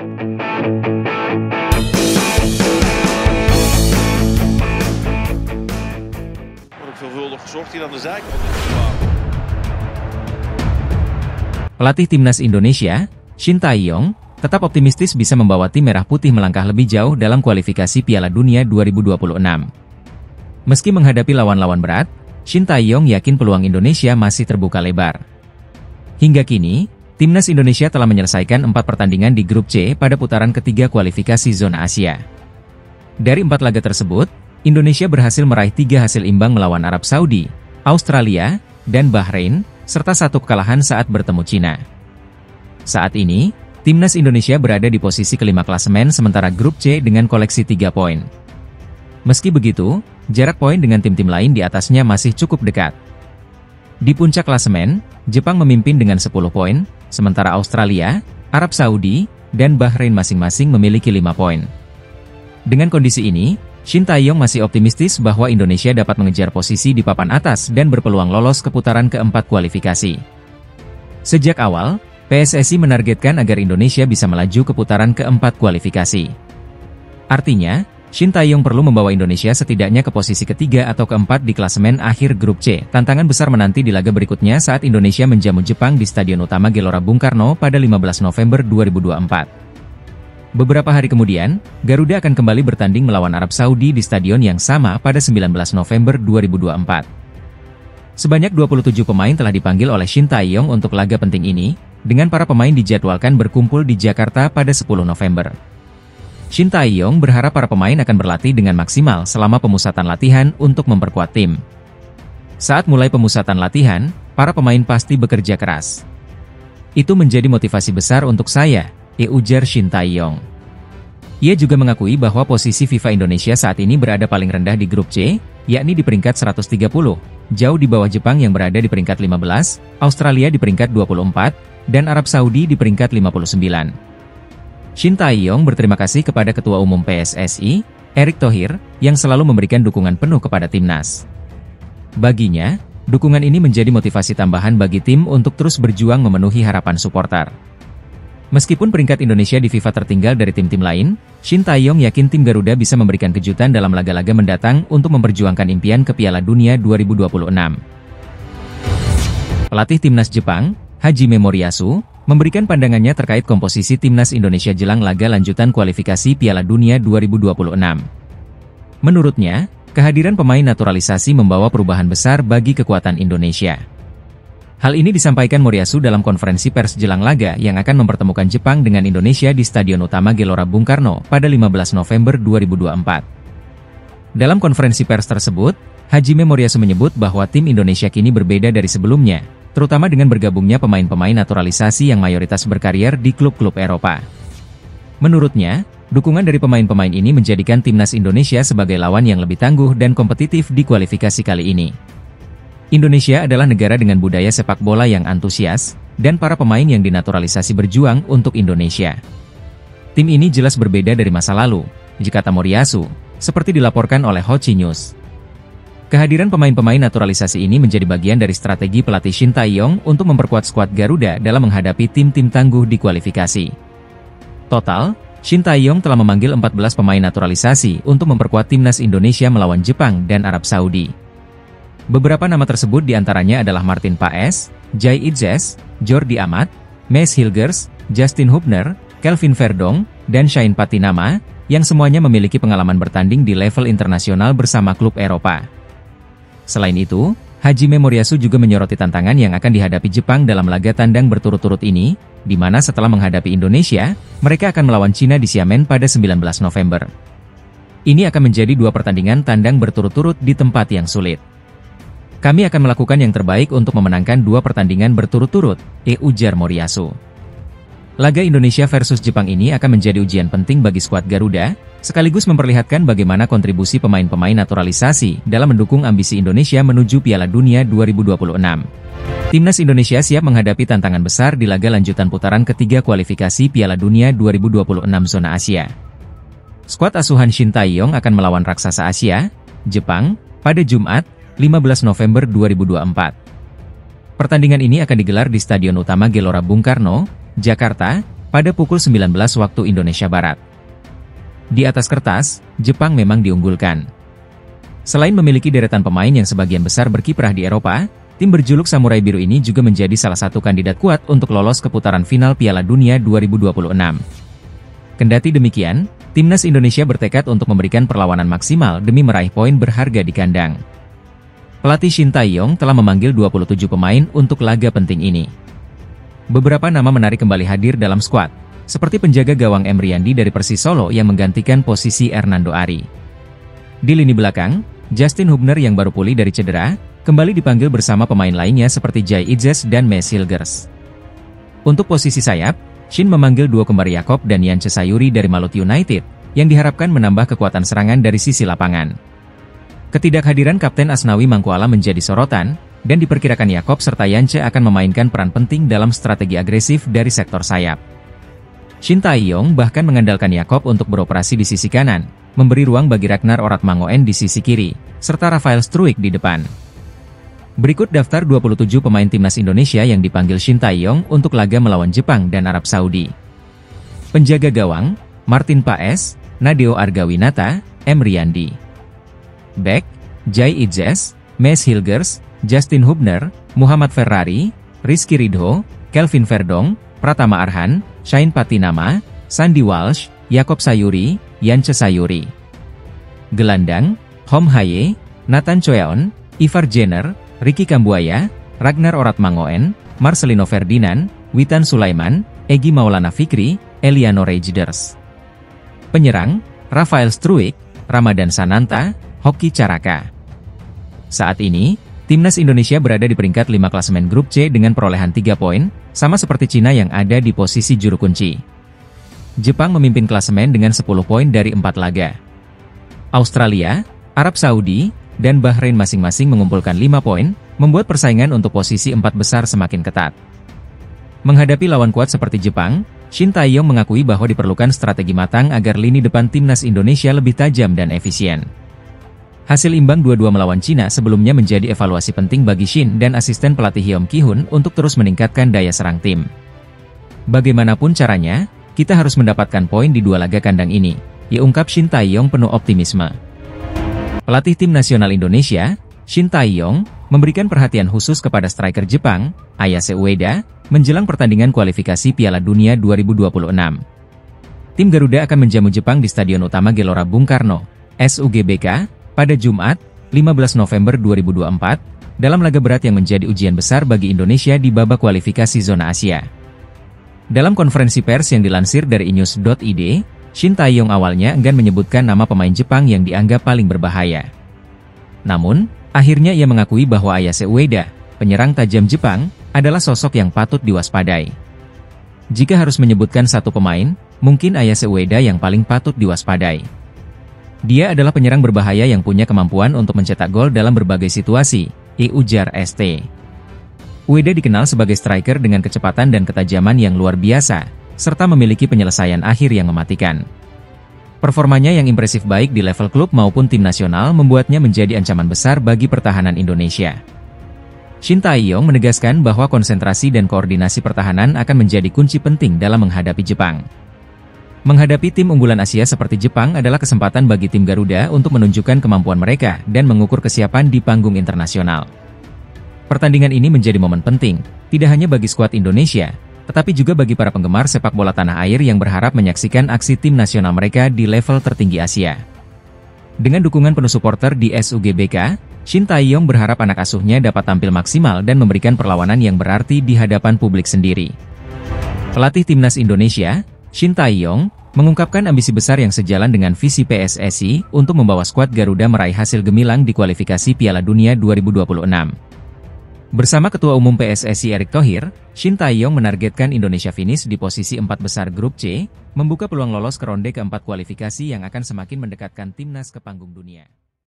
Veelvuldig gezocht hier aan de zijkant. Pelatih Timnas Indonesia, Shin Tae-yong, tetap optimistis bisa membawa tim merah putih melangkah lebih jauh dalam kualifikasi Piala Dunia 2026. Meski menghadapi lawan-lawan berat, Shin Tae-yong yakin peluang Indonesia masih terbuka lebar. Hingga kini, Timnas Indonesia telah menyelesaikan 4 pertandingan di grup C pada putaran ketiga kualifikasi zona Asia. Dari 4 laga tersebut, Indonesia berhasil meraih 3 hasil imbang melawan Arab Saudi, Australia, dan Bahrain, serta 1 kekalahan saat bertemu Cina. Saat ini, Timnas Indonesia berada di posisi kelima klasemen sementara grup C dengan koleksi 3 poin. Meski begitu, jarak poin dengan tim-tim lain di atasnya masih cukup dekat. Di puncak klasemen, Jepang memimpin dengan 10 poin, sementara Australia, Arab Saudi, dan Bahrain masing-masing memiliki 5 poin. Dengan kondisi ini, Shin Tae-yong masih optimistis bahwa Indonesia dapat mengejar posisi di papan atas dan berpeluang lolos ke putaran keempat kualifikasi. Sejak awal, PSSI menargetkan agar Indonesia bisa melaju ke putaran keempat kualifikasi. Artinya, Shin Tae-yong perlu membawa Indonesia setidaknya ke posisi ketiga atau keempat di klasemen akhir grup C. Tantangan besar menanti di laga berikutnya saat Indonesia menjamu Jepang di Stadion Utama Gelora Bung Karno pada 15 November 2024. Beberapa hari kemudian, Garuda akan kembali bertanding melawan Arab Saudi di stadion yang sama pada 19 November 2024. Sebanyak 27 pemain telah dipanggil oleh Shin Tae-yong untuk laga penting ini, dengan para pemain dijadwalkan berkumpul di Jakarta pada 10 November. Shin Tae-yong berharap para pemain akan berlatih dengan maksimal selama pemusatan latihan untuk memperkuat tim. Saat mulai pemusatan latihan, para pemain pasti bekerja keras. Itu menjadi motivasi besar untuk saya, ujar Shin Tae-yong. Ia juga mengakui bahwa posisi FIFA Indonesia saat ini berada paling rendah di grup C, yakni di peringkat 130, jauh di bawah Jepang yang berada di peringkat 15, Australia di peringkat 24, dan Arab Saudi di peringkat 59. Shin Tae-yong berterima kasih kepada Ketua Umum PSSI, Erick Thohir, yang selalu memberikan dukungan penuh kepada timnas. Baginya, dukungan ini menjadi motivasi tambahan bagi tim untuk terus berjuang memenuhi harapan supporter. Meskipun peringkat Indonesia di FIFA tertinggal dari tim-tim lain, Shin Tae-yong yakin tim Garuda bisa memberikan kejutan dalam laga-laga mendatang untuk memperjuangkan impian ke Piala Dunia 2026. Pelatih Timnas Jepang, Hajime Moriyasu, memberikan pandangannya terkait komposisi Timnas Indonesia jelang laga lanjutan kualifikasi Piala Dunia 2026. Menurutnya, kehadiran pemain naturalisasi membawa perubahan besar bagi kekuatan Indonesia. Hal ini disampaikan Moriyasu dalam konferensi pers jelang laga yang akan mempertemukan Jepang dengan Indonesia di Stadion Utama Gelora Bung Karno pada 15 November 2024. Dalam konferensi pers tersebut, Hajime Moriyasu menyebut bahwa tim Indonesia kini berbeda dari sebelumnya, terutama dengan bergabungnya pemain-pemain naturalisasi yang mayoritas berkarier di klub-klub Eropa. Menurutnya, dukungan dari pemain-pemain ini menjadikan timnas Indonesia sebagai lawan yang lebih tangguh dan kompetitif di kualifikasi kali ini. Indonesia adalah negara dengan budaya sepak bola yang antusias, dan para pemain yang dinaturalisasi berjuang untuk Indonesia. Tim ini jelas berbeda dari masa lalu, kata Moriyasu, seperti dilaporkan oleh Hochi News. Kehadiran pemain-pemain naturalisasi ini menjadi bagian dari strategi pelatih Shin Tae-yong untuk memperkuat skuad Garuda dalam menghadapi tim-tim tangguh di kualifikasi. Total, Shin Tae-yong telah memanggil 14 pemain naturalisasi untuk memperkuat timnas Indonesia melawan Jepang dan Arab Saudi. Beberapa nama tersebut diantaranya adalah Martin Paes, Jai Idzes, Jordi Amat, Maes Hilgers, Justin Hubner, Kelvin Verdong, dan Shane Patinama, yang semuanya memiliki pengalaman bertanding di level internasional bersama klub Eropa. Selain itu, Hajime Moriyasu juga menyoroti tantangan yang akan dihadapi Jepang dalam laga tandang berturut-turut ini, di mana setelah menghadapi Indonesia, mereka akan melawan Cina di Xiamen pada 19 November. Ini akan menjadi 2 pertandingan tandang berturut-turut di tempat yang sulit. Kami akan melakukan yang terbaik untuk memenangkan 2 pertandingan berturut-turut, ujar Moriyasu. Laga Indonesia versus Jepang ini akan menjadi ujian penting bagi skuad Garuda, sekaligus memperlihatkan bagaimana kontribusi pemain-pemain naturalisasi dalam mendukung ambisi Indonesia menuju Piala Dunia 2026. Timnas Indonesia siap menghadapi tantangan besar di laga lanjutan putaran ketiga kualifikasi Piala Dunia 2026 zona Asia. Skuad asuhan Shin Tae-yong akan melawan raksasa Asia, Jepang, pada Jumat, 15 November 2024. Pertandingan ini akan digelar di Stadion Utama Gelora Bung Karno, Jakarta, pada pukul 19 waktu Indonesia Barat. Di atas kertas, Jepang memang diunggulkan. Selain memiliki deretan pemain yang sebagian besar berkiprah di Eropa, tim berjuluk Samurai Biru ini juga menjadi salah satu kandidat kuat untuk lolos ke putaran final Piala Dunia 2026. Kendati demikian, timnas Indonesia bertekad untuk memberikan perlawanan maksimal demi meraih poin berharga di kandang. Pelatih Shin Tae-yong telah memanggil 27 pemain untuk laga penting ini. Beberapa nama menarik kembali hadir dalam skuad, seperti penjaga gawang M. Riyandi dari Persis Solo yang menggantikan posisi Hernando Ari. Di lini belakang, Justin Hubner yang baru pulih dari cedera, kembali dipanggil bersama pemain lainnya seperti Jai Idzes dan Mes Hilgers. Untuk posisi sayap, Shin memanggil duo kembar Yakob dan Yance Sayuri dari Maluku United, yang diharapkan menambah kekuatan serangan dari sisi lapangan. Ketidakhadiran Kapten Asnawi Mangkualam menjadi sorotan, dan diperkirakan Yakob serta Yance akan memainkan peran penting dalam strategi agresif dari sektor sayap. Shin Tae-yong bahkan mengandalkan Yakob untuk beroperasi di sisi kanan, memberi ruang bagi Ragnar Oratmangoen di sisi kiri, serta Rafael Struijk di depan. Berikut daftar 27 pemain timnas Indonesia yang dipanggil Shin Tae-yong untuk laga melawan Jepang dan Arab Saudi. Penjaga gawang, Martin Paes, Nadeo Argawinata, M. Riyandi. Back, Jai Idzes, Mes Hilgers, Justin Hubner, Muhammad Ferrari, Rizky Ridho, Kelvin Verdong, Pratama Arhan, Shain Patinama, Sandy Walsh, Yakob Sayuri, Yance Sayuri. Gelandang, Hom Haye, Nathan Choeon, Ivar Jenner, Ricky Kambuaya, Ragnar Oratmangoen, Marcelino Ferdinand, Witan Sulaiman, Egy Maulana Fikri, Eliano Rejders. Penyerang, Rafael Struijk, Ramadan Sananta, Hoki Caraka. Saat ini, timnas Indonesia berada di peringkat 5 klasemen grup C dengan perolehan 3 poin, sama seperti Cina yang ada di posisi juru kunci. Jepang memimpin klasemen dengan 10 poin dari 4 laga. Australia, Arab Saudi, dan Bahrain masing-masing mengumpulkan 5 poin, membuat persaingan untuk posisi 4 besar semakin ketat. Menghadapi lawan kuat seperti Jepang, Shin Tae-yong mengakui bahwa diperlukan strategi matang agar lini depan timnas Indonesia lebih tajam dan efisien. Hasil imbang 2-2 melawan Cina sebelumnya menjadi evaluasi penting bagi Shin dan asisten pelatih Hyom Ki-hun untuk terus meningkatkan daya serang tim. Bagaimanapun caranya, kita harus mendapatkan poin di 2 laga kandang ini, ungkap Shin Tae-yong penuh optimisme. Pelatih tim nasional Indonesia, Shin Tae-yong, memberikan perhatian khusus kepada striker Jepang, Ayase Ueda, menjelang pertandingan kualifikasi Piala Dunia 2026. Tim Garuda akan menjamu Jepang di Stadion Utama Gelora Bung Karno, SUGBK, pada Jumat, 15 November 2024, dalam laga berat yang menjadi ujian besar bagi Indonesia di babak kualifikasi zona Asia. Dalam konferensi pers yang dilansir dari inews.id, Shin Tae-yong awalnya enggan menyebutkan nama pemain Jepang yang dianggap paling berbahaya. Namun, akhirnya ia mengakui bahwa Ayase Ueda, penyerang tajam Jepang, adalah sosok yang patut diwaspadai. Jika harus menyebutkan satu pemain, mungkin Ayase Ueda yang paling patut diwaspadai. Dia adalah penyerang berbahaya yang punya kemampuan untuk mencetak gol dalam berbagai situasi, ujar ST. Ueda dikenal sebagai striker dengan kecepatan dan ketajaman yang luar biasa, serta memiliki penyelesaian akhir yang mematikan. Performanya yang impresif baik di level klub maupun tim nasional membuatnya menjadi ancaman besar bagi pertahanan Indonesia. Shin Tae-yong menegaskan bahwa konsentrasi dan koordinasi pertahanan akan menjadi kunci penting dalam menghadapi Jepang. Menghadapi tim unggulan Asia seperti Jepang adalah kesempatan bagi tim Garuda untuk menunjukkan kemampuan mereka dan mengukur kesiapan di panggung internasional. Pertandingan ini menjadi momen penting, tidak hanya bagi skuad Indonesia, tetapi juga bagi para penggemar sepak bola tanah air yang berharap menyaksikan aksi tim nasional mereka di level tertinggi Asia. Dengan dukungan penuh supporter di SUGBK, Shin Tae-yong berharap anak asuhnya dapat tampil maksimal dan memberikan perlawanan yang berarti di hadapan publik sendiri. Pelatih timnas Indonesia, Shin Tae-yong, mengungkapkan ambisi besar yang sejalan dengan visi PSSI untuk membawa skuad Garuda meraih hasil gemilang di kualifikasi Piala Dunia 2026. Bersama Ketua Umum PSSI Erick Thohir, Shin Tae-yong menargetkan Indonesia finish di posisi 4 besar grup C, membuka peluang lolos ke ronde keempat kualifikasi yang akan semakin mendekatkan timnas ke panggung dunia.